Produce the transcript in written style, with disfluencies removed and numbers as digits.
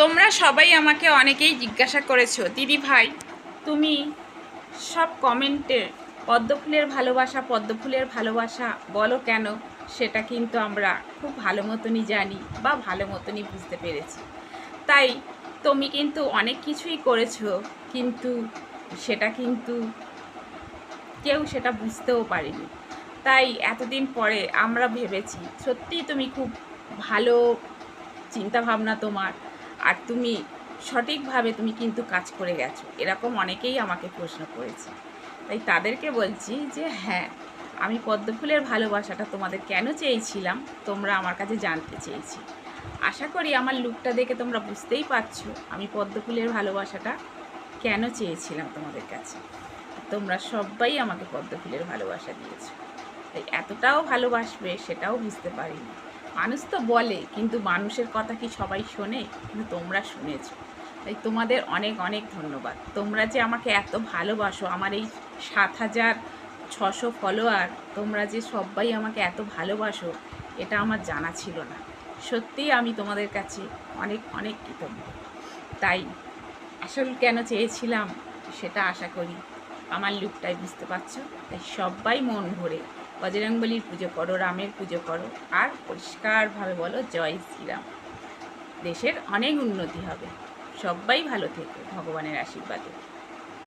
তোমরা সবাই আমাকে অনেকেই জিজ্ঞাসা করেছো, দিদি ভাই তুমি সব কমেন্টে পদ্মফুলের ভালোবাসা বলো কেন? সেটা কিন্তু আমরা খুব ভালো মতনই জানি বা ভালো মতনই বুঝতে পেরেছি। তাই তুমি কিন্তু অনেক কিছুই করেছো, কিন্তু সেটা কিন্তু কেউ সেটা বুঝতেও পারেনি। তাই এতদিন পরে আমরা ভেবেছি সত্যিই তুমি খুব ভালো চিন্তাভাবনা তোমার, আর তুমি সঠিকভাবে তুমি কিন্তু কাজ করে গেছো। এরকম অনেকেই আমাকে প্রশ্ন করেছে, তাই তাদেরকে বলছি যে হ্যাঁ, আমি পদ্মফুলের ভালোবাসাটা তোমাদের কেন চেয়েছিলাম তোমরা আমার কাছে জানতে চেয়েছি। আশা করি আমার লুকটা দেখে তোমরা বুঝতেই পারছো আমি পদ্মফুলের ভালোবাসাটা কেন চেয়েছিলাম তোমাদের কাছে। তোমরা সবাই আমাকে পদ্মফুলের ভালোবাসা দিয়েছো, তাই এতটাও ভালোবাসবে সেটাও বুঝতে পারিনি। মানুষ তো বলে, কিন্তু মানুষের কথা কি সবাই শোনে? কিন্তু তোমরা শুনেছো, তাই তোমাদের অনেক অনেক ধন্যবাদ। তোমরা যে আমাকে এত ভালোবাসো, আমার এই 7,600 ফলোয়ার, তোমরা যে সবাই আমাকে এত ভালোবাসো, এটা আমার জানা ছিল না। সত্যিই আমি তোমাদের কাছে অনেক অনেক কৃতজ্ঞ। তাই আসল কেন চেয়েছিলাম সেটা আশা করি আমার লুকটাই বুঝতে পারছো। তাই সবাই মন ভরে বজরংবলীর পুজো করো, রামের পুজো করো, আর পরিষ্কারভাবে বলো জয় শ্রীরাম। দেশের অনেক উন্নতি হবে। সবাই ভালো থেকো ভগবানের আশীর্বাদে।